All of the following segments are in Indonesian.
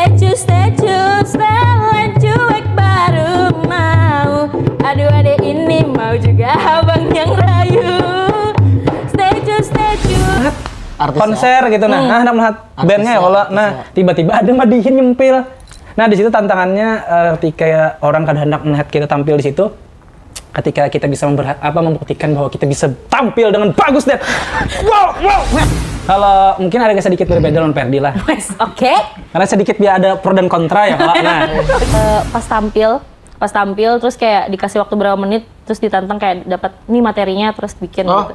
Statue, setelan cuek baru mau. Aduh adek ini mau juga abang yang rayu. Statue. Konser gitu nah anak melihat bandnya ya Allah. Nah tiba-tiba ada Madihin nyempil. Nah di situ tantangannya ketika orang kadang hendak melihat kita tampil di situ, ketika kita bisa membuktikan bahwa kita bisa tampil dengan bagus dan wow. Kalau mungkin ada sedikit berbeda dengan Ferdi lah. Oke. Karena sedikit biar ada pro dan kontra ya Pak. Nah pas tampil terus kayak dikasih waktu berapa menit terus ditantang kayak dapat nih materinya terus bikin gitu.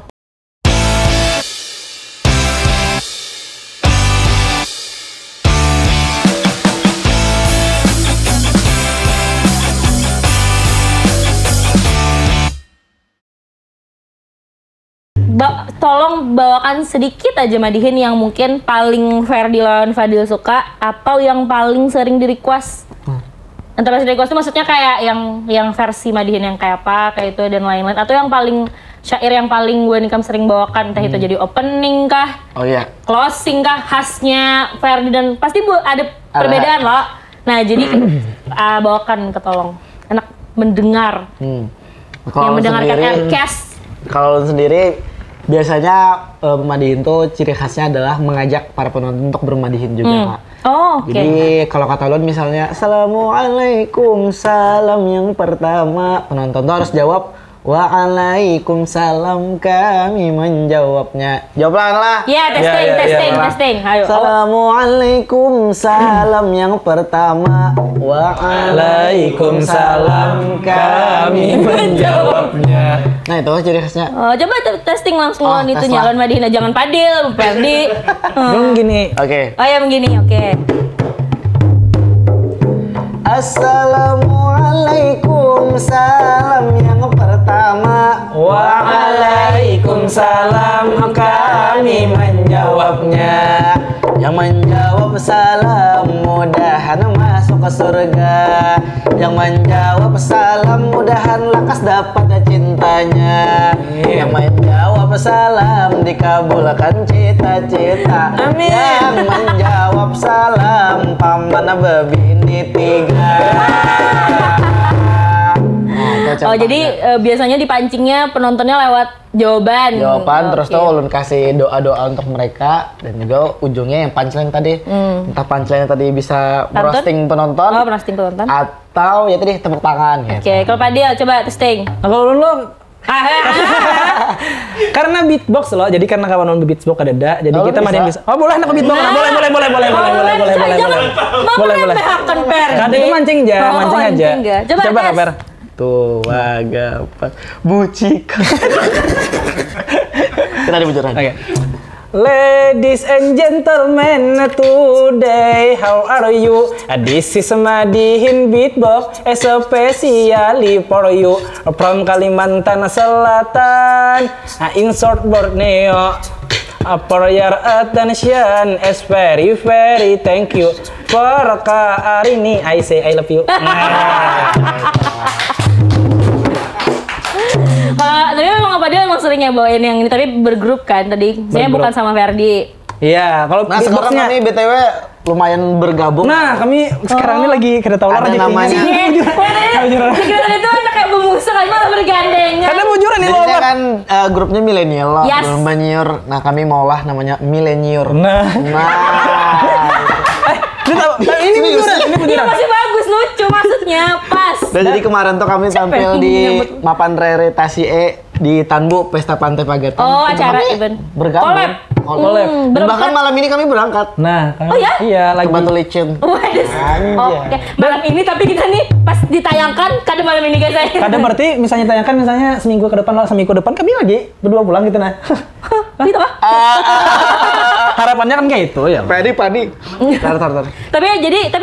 Tolong bawakan sedikit aja Madihin yang mungkin paling Ferdi lawan Fadil suka atau yang paling sering di request. Entah pas di request itu maksudnya kayak yang versi Madihin yang kayak apa, kayak itu dan lain-lain, atau yang paling syair yang paling gue nikam sering bawakan, entah itu jadi opening kah, closing kah, khasnya Ferdi dan pasti ada perbedaan loh. Nah jadi bawakan ke tolong enak mendengar, yang mendengarkan Aircast. Kalau sendiri biasanya Madihin tuh ciri khasnya adalah mengajak para penonton untuk bermadihin juga, Kak. Oh, oke. Jadi kalau kata Lun misalnya Assalamualaikum salam yang pertama, penonton tuh harus jawab Waalaikumsalam, kami menjawabnya. Jawab lah. Ya, testing. Ayo. Assalamualaikum salam yang pertama. Waalaikumsalam, kami menjawabnya. Nah, itu ciri khasnya. Coba testing langsung itu nyalon Madinah, jangan Padil, Ferdi. Gini. Oke. Oh ya begini, oke. Assalamualaikum salam yang pertama. Waalaikumsalam, kami menjawabnya. Yang menjawab salam mudahan masuk ke surga. Yang menjawab salam mudahan lekas dapat cintanya. Yang menjawab salam dikabulkan cita-cita. Amin. Yang menjawab salam paman bebini tiga. Oh jadi biasanya dipancingnya penontonnya lewat jawaban. Terus tuh Ulun kasih doa-doa untuk mereka dan juga ujungnya yang punchline tadi. Entah punchline tadi bisa roasting penonton. Roasting penonton. Atau ya tadi tepuk tangan. Oke, kalau Padil coba testing. Kalau Ulun karena beatbox loh, jadi karena kawan Ulun beatbox ada jadi kita Madihin bisa. Oh boleh anak beatbox. Boleh. Kan itu mancing aja. Coba kabar. Tuh, wagapan bucika. Kita di bujuran. Oke. Ladies and gentlemen, today how are you? This is Madihin Beatbox, especially for you from Kalimantan Selatan, in short Borneo. For your attention, is very thank you for Karini. I say I love you. Tapi memang Padil emang sering ya bawain yang ini, tapi bergrup kan tadi. Saya bukan sama Ferdi. Iya, kalau sekarang kami BTW lumayan bergabung. Nah, kami sekarang ini lagi kada tahu lah ada namanya. Pikiran itu anak kayak bungsu kan malah bergandengan. Karena bujuran nih Jadi kan grupnya milenial lah, Milenior. Nah, kami maulah namanya Milenior. Ini bujuran. Iya masih bagus, lucu maksudnya, pas. Dan jadi kemarin tuh kami tampil di Mapan Rere Tasie di Tanbu Pesta Pantai Pagatan. Oh, acara event. Bergabung. Collab. Dan bahkan malam ini kami berangkat. Nah, iya lagi Batu Licin. Oke. Malam ini tapi kita nih pas ditayangkan kada malam ini guys. Kada berarti misalnya tayangkan misalnya seminggu ke depan kami lagi berdua pulang gitu nah. Gitu ah. Harapannya kan kayak itu ya. Padi. Tar. Tapi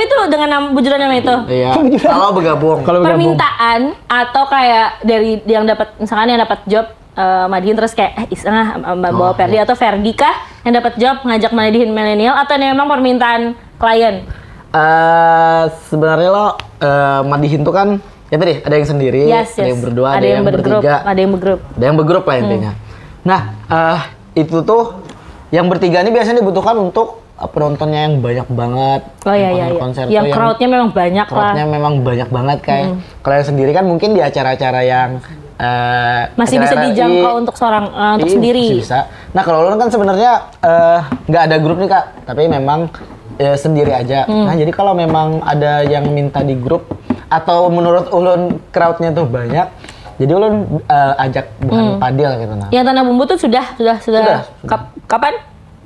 itu dengan bujuran nama itu. Iya. Kalau bergabung. Permintaan atau kayak dari yang dapat misalkan yang dapat job Madihin terus kayak bawa Ferdi atau Ferdi kah yang dapat job ngajak Madihin milenial atau ini memang permintaan klien? Sebenarnya lo Madihin tuh kan ya tadi ada yang sendiri, ada yang berdua, ada yang bertiga, ada yang bergrup lah intinya. Nah itu tuh yang bertiga ini biasanya dibutuhkan untuk penontonnya yang banyak banget. Oh iya. Konser Yang crowd-nya memang banyak lah. Crowd-nya memang banyak banget kayak. Kalau yang sendiri kan mungkin di acara-acara yang masih bisa dijangkau untuk seorang untuk sendiri. Masih bisa. Nah kalau ulun kan sebenarnya nggak ada grup nih Kak, tapi memang sendiri aja. Nah jadi kalau memang ada yang minta di grup atau menurut ulun crowd-nya tuh banyak, jadi ulun ajak bukan padel gitu nah. Yang Tanah Bumbu tuh sudah. Kapan?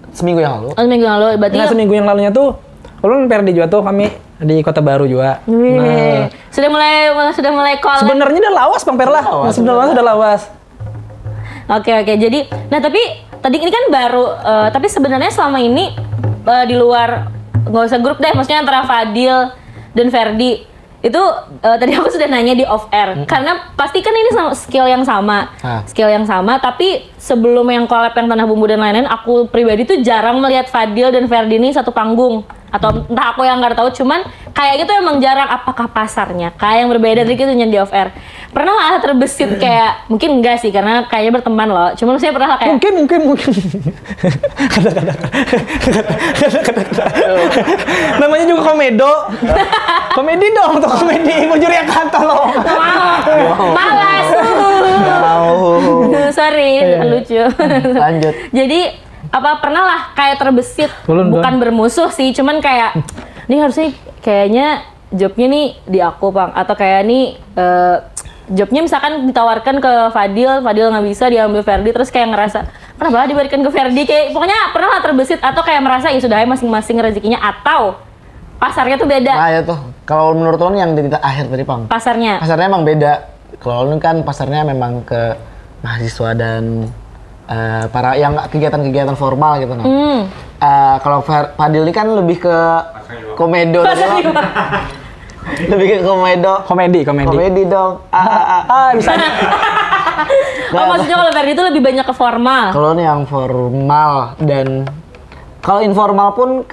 Seminggu yang lalu. Oh, seminggu yang lalu. Berarti Nah, seminggu yang lalunya tuh ulun Perdi juga tuh kami di Kota Baru juga. Wih, sudah mulai call. Sebenarnya udah lawas Bang Perla. Sebenarnya udah lawas. Oke. Jadi, nah tapi tadi ini kan baru, tapi sebenarnya selama ini di luar nggak usah grup deh, maksudnya antara Fadil dan Ferdi itu tadi aku sudah nanya di off air karena pasti kan ini skill yang sama, tapi sebelum yang collab yang Tanah Bumbu dan lain-lain, aku pribadi tuh jarang melihat Fadil dan Ferdi ini satu panggung atau entah aku yang nggak tahu, cuman kayaknya tuh emang jarang. Apakah pasarnya kayak yang berbeda dari itu di off air? Pernah lah terbesit kayak, mungkin enggak sih karena kayaknya berteman loh, cuman saya pernah lah kayak Mungkin. Namanya juga komedo. Komedi dong, tuh komedi. Mau juri yang kata loh. malas. Sorry, lucu. Lanjut. Jadi apa pernah lah kayak terbesit, Bukan bermusuh sih, cuman kayak ini harusnya kayaknya jobnya nih di aku Bang, atau kayak nih jobnya misalkan ditawarkan ke Fadil nggak bisa, diambil Ferdi, terus kayak ngerasa kenapa diberikan ke Ferdi, kayak pokoknya pernah lah terbesit, atau kayak merasa ya sudah masing-masing rezekinya, atau pasarnya tuh beda. Nah ya tuh, kalau menurut lo yang di akhir tadi Pang. Pasarnya Emang beda. Kalau lo kan pasarnya memang ke mahasiswa dan para yang kegiatan-kegiatan formal gitu nah. Kalau Fadil ini kan lebih ke komedo dong. Lebih ke komedi dong. Bisa. maksudnya kalau Ferdi itu lebih banyak ke formal. Kalau ini yang formal dan kalau informal pun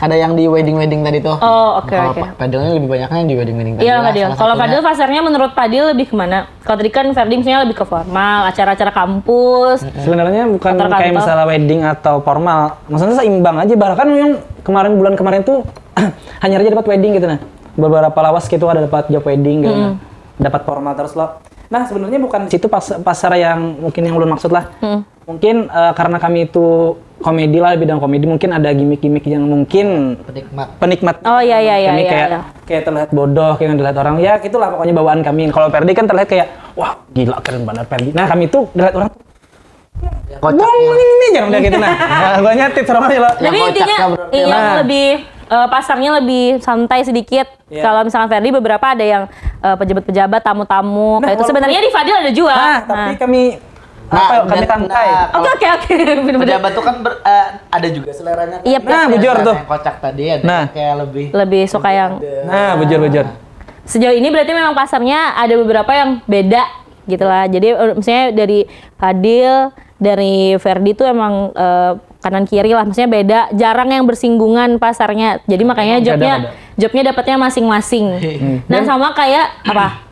ada yang di wedding tadi tuh. Oh, oke. Fadilnya lebih banyaknya yang di wedding tadi. Iya, Fadil. Kalau Fadil pasarnya menurut Fadil lebih kemana? Kalau tadi kan Ferdi misalnya lebih ke formal, acara-acara kampus. Sebenarnya bukan Kantor. kayak misalnya wedding atau formal. Maksudnya seimbang aja. Bahkan yang bulan kemarin tuh hanya aja dapat wedding gitu nah. Beberapa lawas gitu ada dapat job wedding gitu. Nah. Dapat formal terus loh. Nah, sebenarnya bukan di situ pasar yang mungkin yang ulun maksud lah. Mungkin karena kami itu komedi lah, bidang komedi, mungkin ada gimmick-gimmick yang mungkin penikmat. Oh iya. Kami kayak terlihat bodoh, kayak dilihat orang. Ya, gitulah pokoknya bawaan kami. Kalau Ferdi kan terlihat kayak wah, gila keren banget Ferdi. Nah, kami tuh dilihat orang tuh ini jangan udah gitu nah. Gua nyatit sama aja loh. Tapi intinya lebih pasarnya lebih santai sedikit. Yeah. Kalau misalkan Ferdi beberapa ada yang pejabat-pejabat, tamu-tamu kayak itu. Sebenarnya di Fadil ada juga. Tapi kami kami santai. Oke. Pejabat tuh kan ada juga seleranya. Iya, bujur tuh. Yang kocak tadi ada kayak lebih suka yang bujur. Sejauh ini berarti memang pasarnya ada beberapa yang beda gitu lah. Jadi misalnya dari Fadil, dari Ferdi tuh emang kanan kiri lah, maksudnya beda, jarang yang bersinggungan pasarnya. Jadi makanya jobnya dapatnya masing-masing. Nah, sama kayak apa?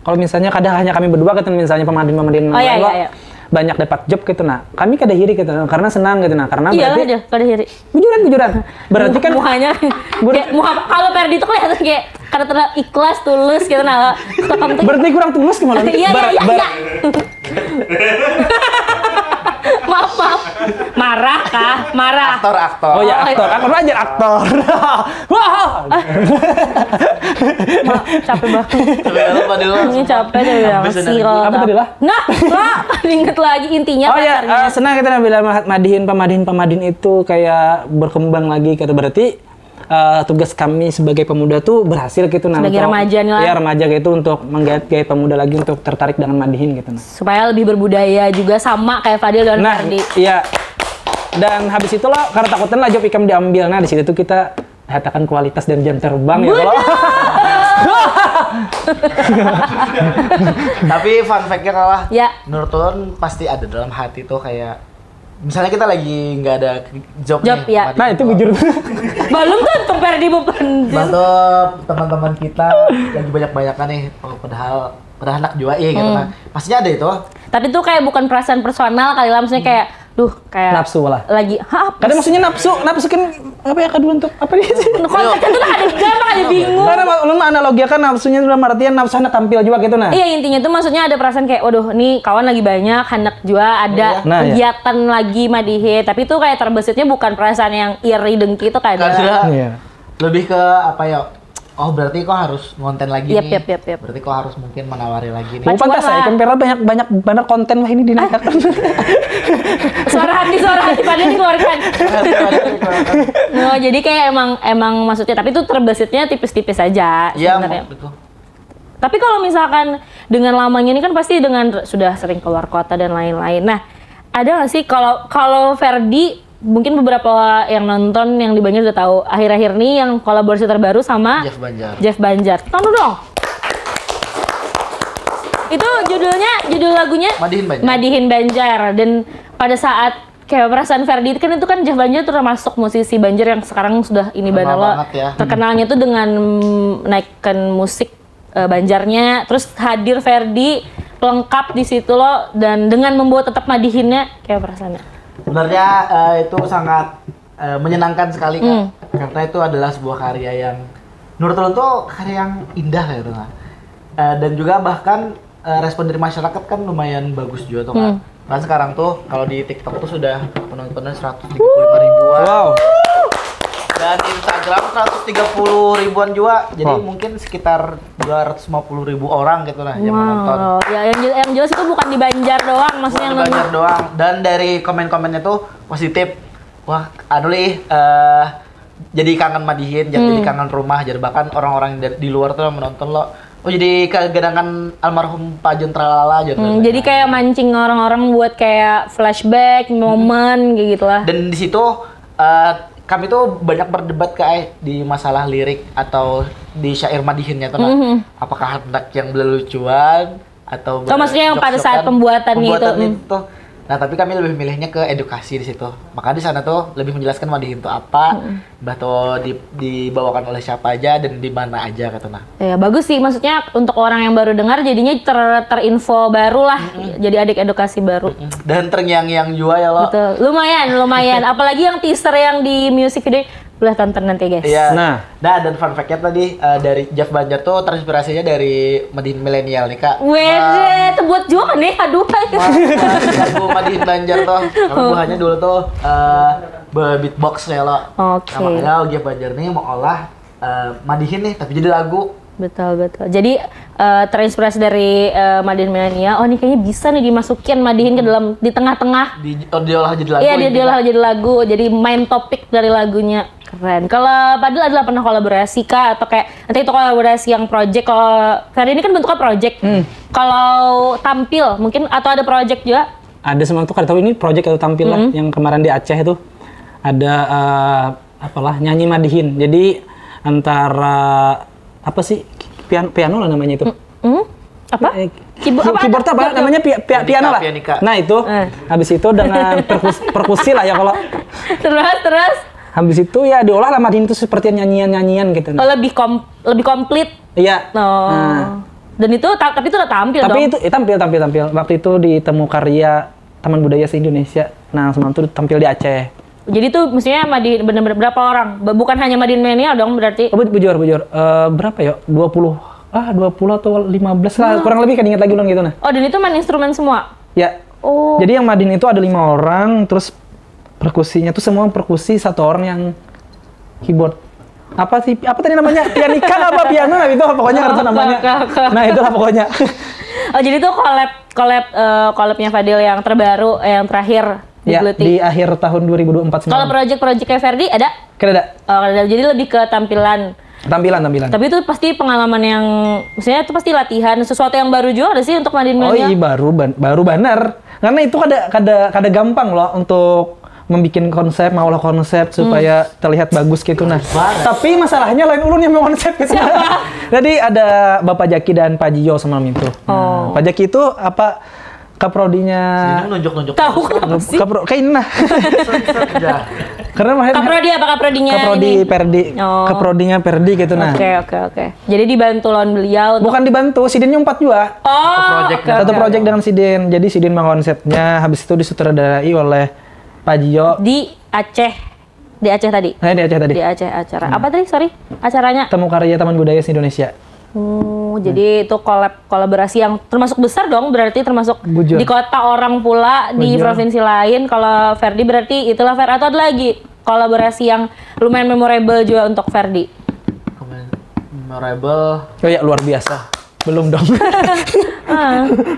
Kalau misalnya kadang hanya kami berdua gitu, misalnya pemadin iya. banyak dapat job gitu nah. Kami kada hiri gitu karena senang gitu nah. Karena berarti kada hiri. Bujuran. Berarti kan muka kalau Ferdi tuh kelihatan kayak kada terlalu ikhlas, tulus gitu nah. Berarti kurang tulus gimana? Iya. Maaf. Marah kah? Marah. Aktor. Oh ya, aktor. Aku belajar aktor. Wah. Capek banget. Ini capek banget. Apa tadi lah? Nah, inget lagi intinya oh ya, senang kita bilang pemadin itu kayak berkembang lagi kata berarti tugas kami sebagai pemuda tuh berhasil gitu sebagai remaja nih lah. Ya remaja gitu untuk menggait pemuda lagi untuk tertarik dengan madihin gitu. Supaya lebih berbudaya juga sama kayak Fadil dan Ferdi. Iya. Dan habis itu lah karena takutan lah job ikam diambil. Nah di situ tuh kita katakan kualitas dan jam terbang ya kalau. Tapi fun fact-nya kalah. Ya. Menurut Tulon pasti ada dalam hati tuh kayak misalnya kita lagi nggak ada job nih, ya. Nah itu bujur. Belum tuh Ferdi bantu teman-teman kita lagi banyak-banyakan nih, padahal anak juga gitu kan. Pastinya ada itu. Tapi tuh kayak bukan perasaan personal kali lah, maksudnya kayak duh kayak Nafsu lah. lagi Kadang maksudnya nafsu kan apa ya kedua untuk apa dia sih? konteksnya tuh ada gampang aja bingung. Karena lu analogikan nafsunya dalam artian nafsu hendak tampil juga gitu nah. Iya intinya tuh maksudnya ada perasaan kayak waduh nih kawan lagi banyak, hendak juga ada Nah, kegiatan lagi madihin, tapi tuh kayak terbesitnya bukan perasaan yang iri dengki tuh kayak Karena Iya. lebih ke apa ya? Oh berarti kok harus ngonten lagi nih. Yap. Berarti kok harus mungkin menawari lagi nih. Oh, pantas lah. ya, Kempera banyak konten lah ini dinaikkan. suara hati padahal dikeluarkan. No, jadi kayak emang maksudnya tapi itu terbesitnya tipis-tipis aja Iya, sebenarnya. betul. Tapi kalau misalkan dengan lamanya ini kan pasti dengan sudah sering keluar kota dan lain-lain. Nah, ada nggak sih kalau Ferdi mungkin beberapa yang nonton yang di Banjar udah tahu akhir-akhir ini yang kolaborasi terbaru sama Jeff Banjar. Tonton dong. Itu judul lagunya Madihin Banjar dan pada saat kayak perasaan Ferdi kan itu kan Jeff Banjar tuh termasuk musisi Banjar yang sekarang sudah ini banget lo terkenalnya tuh dengan naikkan musik Banjarnya, terus hadir Ferdi lengkap di situ lo dan dengan membawa tetap madihinnya kayak perasaannya. Sebenarnya itu sangat menyenangkan sekali kan, karena itu adalah sebuah karya yang menurut lo tuh karya yang indah gitu kan. Dan juga bahkan respon dari masyarakat kan lumayan bagus juga tuh kan. Karena sekarang tuh kalau di TikTok tuh sudah penontonnya 135 ribuan. Wow. Dan Instagram 130 ribuan juga. Jadi mungkin sekitar 250 ribu orang gitu lah yang menonton. Ya yang jelas itu bukan di Banjar doang, maksudnya yang Banjar doang. Dan dari komen-komennya tuh positif. Wah, jadi kangen madihin, jadi kangen rumah. Jadi bahkan orang-orang di luar tuh menonton lo. Oh jadi kegedangan almarhum Pak Jun Tralala gitu. Jadi kayak mancing orang-orang buat kayak flashback, momen kayak gitu lah. Dan di situ kami tuh banyak berdebat kayak di masalah lirik atau di syair madihinnya tuh. Apakah hendak yang berlucuan atau maksudnya yang pada saat pembuatan itu. Nah, tapi kami lebih milihnya ke edukasi di situ. Maka di sana tuh lebih menjelaskan madihin itu apa, atau dibawakan oleh siapa aja dan di mana aja kata nah. Ya bagus sih, maksudnya untuk orang yang baru dengar jadinya terinfo baru lah. Jadi adik edukasi baru. Dan terngiang-ngiang juga ya lo. Betul. Lumayan. Apalagi yang teaser yang di music video boleh tonton nanti guys. Iya. Nah, dan fun fact-nya tadi dari Jeff Banjar tuh terinspirasinya dari Madihin Milenial nih kak. Wede, itu buat juga nih, aduh. Lagu Madihin Banjar tuh, kalau buahnya dulu tuh beatbox ya lo. Oke. Nah, makanya Jeff Banjar nih mau olah Madihin nih, tapi jadi lagu. Betul. Jadi terinspirasi dari Madihin Milenial. Oh, ini kayaknya bisa nih dimasukin Madihin ke dalam di tengah-tengah. Diolah jadi lagu. Iya, diolah jadi lagu. Jadi main topik dari lagunya. Keren. Kalau Padil adalah pernah kolaborasi kah atau kayak nanti itu kolaborasi yang project? Kalau Ferdi ini kan bentuknya project. Kalau tampil mungkin atau ada project juga? Ada semua tuh kada tahu ini project atau tampil lah yang kemarin di Aceh itu ada apalah nyanyi madihin. Jadi antara apa sih piano lah namanya itu. Apa? Keyboard apa namanya piano lah. Nah itu habis itu dengan perkusi lah ya kalau. Terus habis itu ya diolah lah madihin itu seperti nyanyian gitu. Oh, lebih komplit. Iya. Dan itu tapi itu udah tampil tapi dong. Itu tampil. Waktu itu di Temu Karya Taman Budaya se-Indonesia. Nah, semalam itu tampil di Aceh. Jadi tuh mestinya Madihin bener-bener berapa orang? Bukan hanya Madihin Milenial dong berarti. Oh, bujur. Berapa ya? 20 atau 15 lah. Kurang lebih kan ingat lagi ulang gitu nah. Oh, dan itu main instrumen semua? Ya. Oh. Jadi yang Madihin itu ada 5 orang, terus perkusinya tuh semua perkusi, 1 orang yang keyboard. Apa tadi namanya? Pianika apa piano lah itu pokoknya kartu namanya. Nah, itulah pokoknya. Oh, jadi tuh collabnya Fadil yang terbaru yang terakhir di akhir tahun 2024. Kalau project kayak Ferdi ada? Ada. Oh, ada. Jadi lebih ke tampilan. Tapi itu pasti pengalaman yang maksudnya itu pasti latihan sesuatu yang baru juga ada sih untuk Madihin Milenial. Oh iya baru benar. Karena itu kada gampang loh untuk membuat konsep, maulah konsep supaya terlihat bagus gitu nah. Tapi masalahnya lain ulun yang mau konsep gitu. Jadi ada Bapak Jaki dan Pak Jio semalam itu. Nah, Pak Jaki itu apa kaprodinya? Ini nunjuk-nunjuk. Tahu kan sih? Kayak ini nah. Karena kaprodi apa kaprodinya? Kaprodi Perdi. Kaprodinya Perdi gitu nah. Oke. Jadi dibantu lawan beliau. Bukan dibantu, Sidin nyumpat juga. Oh, project. Satu project dengan Sidin. Jadi Sidin mengkonsepnya, habis itu disutradarai oleh Pak Gio. di Aceh tadi. Di Aceh tadi. Di Aceh acara. Apa tadi? Sorry, acaranya. Temu Karya Taman Budaya Indonesia. Jadi itu kolaborasi yang termasuk besar dong, berarti termasuk Bujur. di kota orang pula, di Bujur. provinsi lain. Kalau Ferdi berarti itulah atau ada lagi kolaborasi yang lumayan memorable juga untuk Ferdi. Memorable. Oh ya, luar biasa. Belum dong.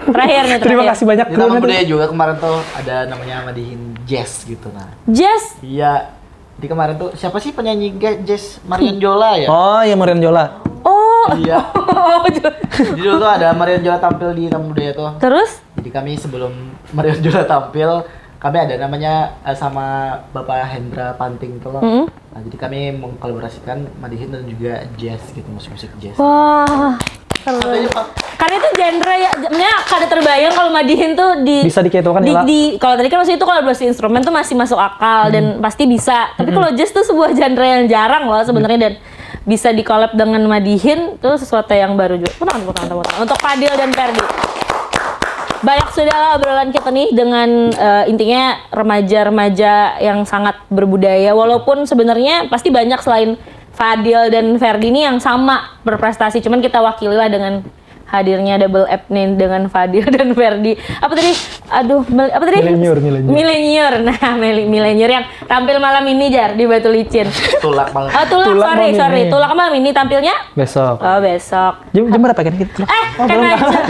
Terakhir nih, Terima kasih banyak. Di Taman Budaya juga kemarin tuh ada namanya Madihin Jazz gitu nah. Jazz. Iya. Di kemarin tuh siapa sih penyanyi jazz? Marion Jola ya? Oh, ya Marion Jola. Oh. Iya. Jadi dulu tuh ada Marion Jola tampil di Taman Budaya tuh. Terus? Jadi kami sebelum Marion Jola tampil, kami ada namanya sama Bapak Hendra Panting tuh loh. Nah, jadi kami mengkolaborasikan Madihin dan juga jazz gitu, musik-musik jazz. Wah. Keren. Karena itu genre ya, sebenarnya kada terbayang kalau Madihin tuh Bisa diketahukan ya, Lah. kalau tadi kan maksudnya itu kolaborasi instrumen tuh masih masuk akal dan pasti bisa. Tapi kalau jazz tuh sebuah genre yang jarang loh sebenarnya dan bisa dikolab dengan Madihin tuh sesuatu yang baru juga. Tepuk tangan. Untuk Fadil dan Ferdi. Banyak sudah lah obrolan kita nih dengan intinya remaja-remaja yang sangat berbudaya. Walaupun sebenarnya pasti banyak selain Fadil dan Ferdi ini yang sama berprestasi. Cuman kita wakililah dengan hadirnya double app nih dengan Fadil dan Ferdi. Apa tadi? Apa tadi? Milenior. Nah, milenior yang tampil malam ini Jar di Batu Licin. Tulak malam. Oh, sorry. Tulak malam ini tampilnya? Besok. Oh, besok. Jam berapa kan kita? Kan aja.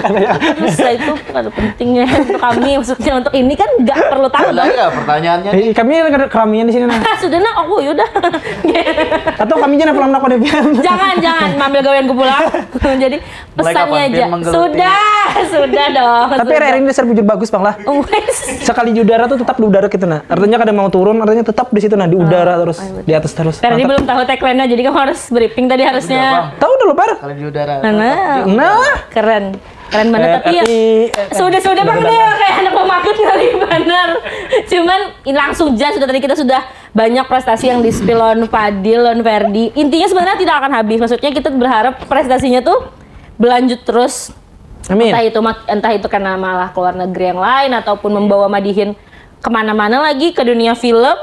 Terus itu ada pentingnya untuk kami, maksudnya untuk ini kan nggak perlu tahu Ada dong. nggak pertanyaannya? Kami ada keramian di sini nah. Sudah nak, aku yaudah. Atau kami jangan pulang nak Jangan ambil gaweanku pulang. Jadi pesannya aja. Sudah dong. Tapi hari ini dasar bujur bagus bang lah. Sekali di udara tuh tetap di udara gitu nah. Artinya kadang mau turun, artinya tetap di situ nah di udara terus, di atas terus. Ferdi belum tahu tagline-nya, jadi kamu harus briefing tadi harusnya. Tahu udah lo bar? Kalau di udara. Nah, keren banget tapi ya sudah bang deh kayak anak pemakut kali bener. Cuman ini langsung jazz sudah tadi kita sudah banyak prestasi yang di-spill on Fadil, on Ferdi. Intinya sebenarnya tidak akan habis. Maksudnya kita berharap prestasinya tuh berlanjut terus. Amin. Entah itu karena malah ke luar negeri yang lain ataupun membawa Madihin kemana-mana lagi ke dunia film,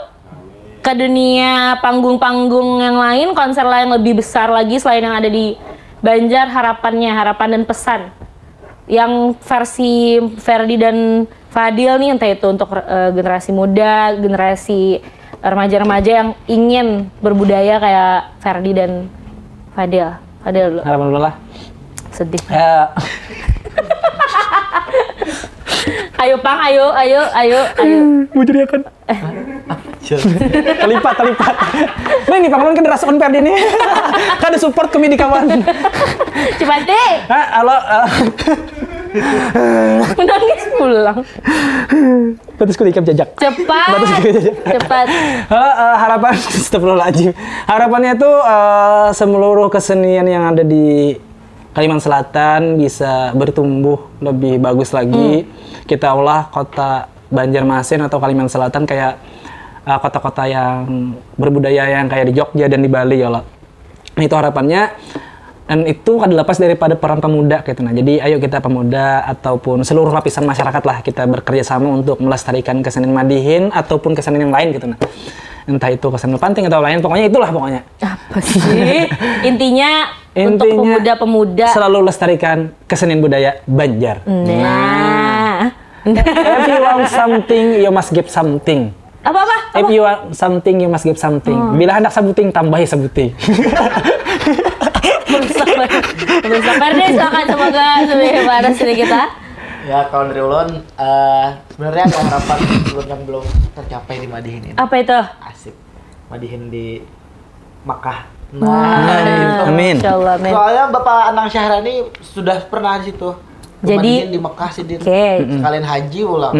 ke dunia panggung-panggung yang lain, konser lain lebih besar lagi selain yang ada di Banjar. Harapan dan pesan yang versi Ferdi dan Fadil nih, entah itu untuk generasi muda, generasi remaja-remaja yang ingin berbudaya kayak Ferdi dan Fadil dulu. Harapan dulu lah. Sedih. Ayo Pang, ayo. Bujur ya kan? Kelipat. Nah ini Pang kan dirasa Ferdi nih. Kan ada support kami di kawan. Cepati. Halo. Menangis pulang. Batasku diikat jajak. Cepat. Harapan, astagfirullahaladzim. Harapannya tuh seluruh kesenian yang ada di Kalimantan Selatan bisa bertumbuh lebih bagus lagi. Kita olah kota Banjarmasin atau Kalimantan Selatan kayak kota-kota yang berbudaya yang kayak di Jogja dan di Bali ya Allah. Itu harapannya. Dan itu adalah lepas daripada peran pemuda gitu. Nah, jadi ayo kita pemuda ataupun seluruh lapisan masyarakat lah kita bekerja sama untuk melestarikan kesenian Madihin ataupun kesenian yang lain gitu. Nah, entah itu kesenian panting atau lain, pokoknya itulah pokoknya. Apa sih? Intinya untuk pemuda-pemuda selalu lestarikan kesenian budaya Banjar. Nah. If you want something, you must give something. Apa? If you want something, you must give something. Bila hendak sabuting, tambahi sabuting. Berusaha Ferdi, silakan semoga lebih panas dari kita. Ya kalau dari ulun, sebenarnya ada harapan ulun yang belum tercapai di Madihin ini. Apa itu? Asik. Madihin di Makkah. Amin. Insyaallah, amin. Soalnya Bapak Anang Syahrani sudah pernah di situ. Jadi Madihin di Makkah sih, sekalian haji ulang.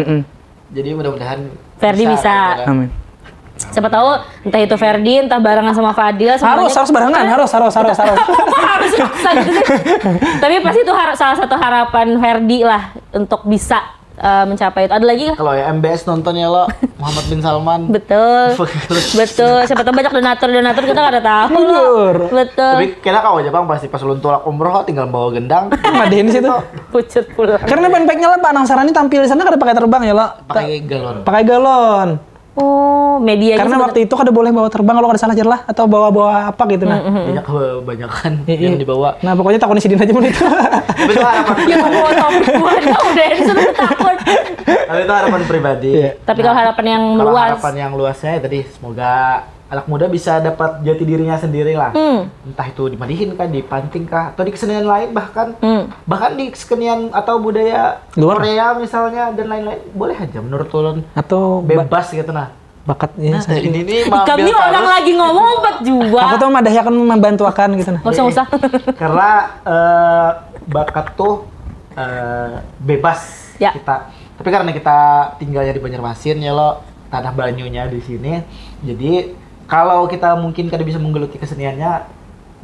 Jadi mudah-mudahan Ferdi bisa. Amin. Siapa tahu entah itu Ferdi, entah barengan sama Fadil. Harus barengan, harus. Harus maksa gitu sih. Tapi pasti itu salah satu harapan Ferdi lah untuk bisa mencapai itu. Ada lagi nggak? Kalau ya MBS nontonnya lo Muhammad bin Salman. Betul. Siapa tahu banyak donatur kita nggak ada tahu loh. Betul. Tapi kira kau aja bang pasti pas ulun tolak umroh tinggal bawa gendang. Madihin di situ. Pucut pulang. Karena backpacknya lah Pak Anang Sarani tampil di sana kada pakai terbang ya lo. Pakai galon. Pakai galon. Oh, media. Karena waktu itu kada boleh bawa terbang kalau kada salah jerlah atau bawa apa gitu nah. Banyak kebanyakan yang dibawa. Nah, pokoknya takut sidin aja mun itu. Tapi itu harapan Ya bawa topik gua udah disuruh takut. Tapi itu harapan pribadi. Tapi kalau harapan yang Kalau luas. harapan yang luasnya ya tadi semoga anak muda bisa dapat jati dirinya sendiri lah. Entah itu di Madihin kah, di Panting kah, atau di kesenian lain bahkan di kesenian atau budaya Luar. Korea misalnya dan lain-lain boleh aja menurut ulun Atau bebas gitu nah. bakatnya. Nah, ini Kami orang lagi ngomong empat juga. Aku tuh madah akan membantu akan gitu nah. Nggak usah. Karena bakat tuh bebas Ya. kita. Tapi karena kita tinggalnya di Banjarmasin ya lo tanah banyunya di sini. Jadi kalau kita mungkin kada bisa menggeluti keseniannya,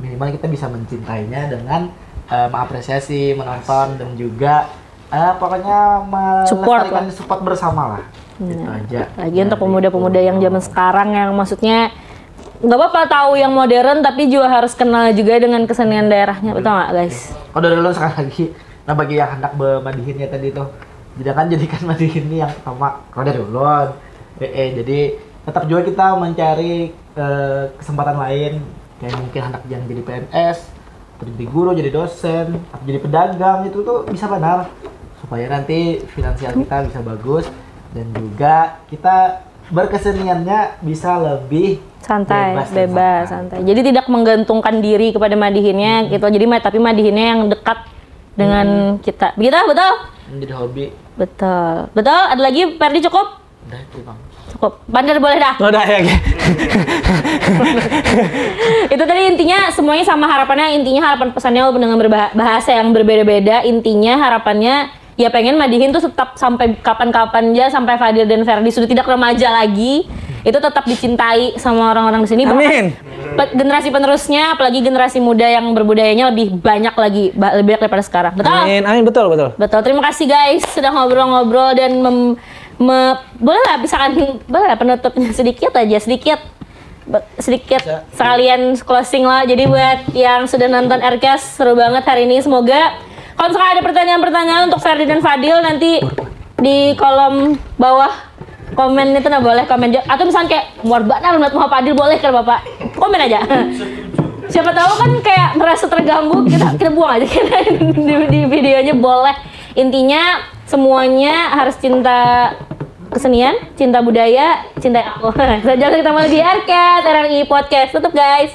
minimal kita bisa mencintainya dengan mengapresiasi, menonton dan juga pokoknya melestarikan support bersama lah. Gitu aja. Lagi untuk pemuda-pemuda yang zaman sekarang yang maksudnya nggak apa-apa tahu yang modern tapi juga harus kenal juga dengan kesenian daerahnya, betul nggak guys? Oh dari dulu sekali lagi, nah bagi yang hendak bermadihinnya tadi tuh, jadikan Madihin ini yang pertama kalau dari ulun. Jadi tetap juga kita mencari kesempatan lain, kayak mungkin hendak yang jadi PNS, atau jadi guru, jadi dosen, atau jadi pedagang itu tuh bisa benar supaya nanti finansial kita bisa bagus dan juga kita berkeseniannya bisa lebih Santai, dan bebas, santai. Jadi tidak menggantungkan diri kepada Madihinnya gitu. Jadi tapi Madihinnya yang dekat dengan kita. Begitu, betul? menjadi hobi. Betul. Betul? Ada lagi Ferdi cukup? Udah itu bang. Cukup. Bandar boleh dah. Udah ya. Itu tadi intinya semuanya sama harapannya, intinya harapan pesannya dengan berbahasa yang berbeda-beda, intinya harapannya ya pengen Madihin tuh tetap sampai kapan-kapan aja, sampai Fadil dan Ferdi sudah tidak remaja lagi, itu tetap dicintai sama orang-orang di sini. Amin. Generasi penerusnya, apalagi generasi muda yang berbudayanya lebih banyak lagi, lebih banyak daripada sekarang. Betul? Amin, amin, betul. Betul. Terima kasih guys sudah ngobrol-ngobrol dan boleh lah misalkan boleh lah penutupnya sedikit sekalian closing lah. Jadi buat yang sudah nonton Aircast seru banget hari ini. Semoga kalau misalkan ada pertanyaan-pertanyaan untuk Ferdi dan Fadil nanti di kolom bawah komen itu nah boleh komen atau misalkan kayak muar banar melihat Muhammad Fadil boleh kan Bapak komen aja. Siapa tahu kan kayak merasa terganggu, kita buang aja di videonya boleh. Intinya semuanya harus cinta kesenian, cinta budaya, cinta aku. Jangan kita malah di Aircast, RRI Podcast. Tutup guys.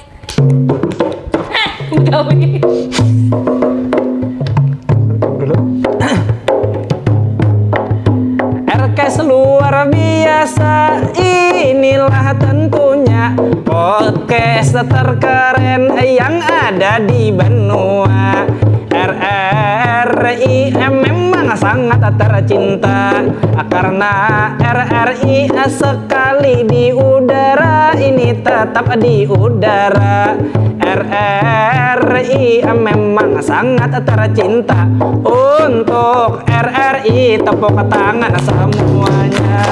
Aircast luar biasa, inilah tentunya podcast terkeren yang ada di benua RRI. Memang sangat tercinta karena RRI sekali di udara ini tetap di udara. RRI memang sangat tercinta. Untuk RRI tepuk tangan semuanya.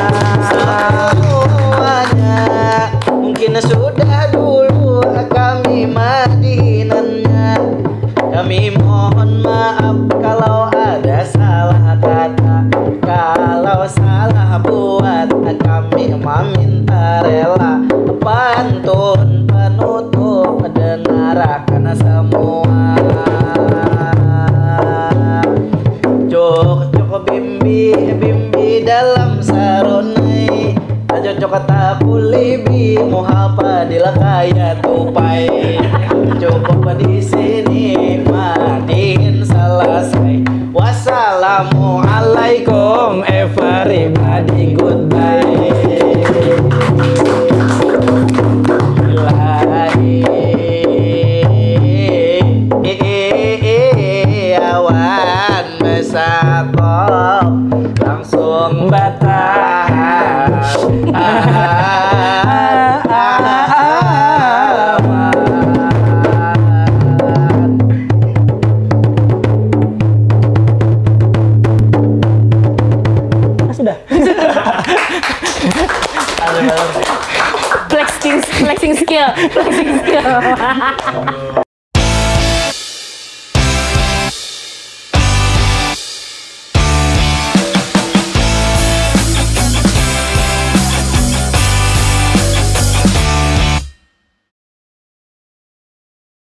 Mungkin sudah dulu kami Madinannya. Kami mohon maaf kalau ada salah kata, kalau salah buat kami meminta rela pantun penutup dengarkan semua. Cok bimbi dalam sarunai, cocok tapulibi Muhammad kaya tupai. Cukup di sini Madihin selesai. Wassalamualaikum everybody, goodbye. Awan besar langsung batal. Sudah. Flexing skill.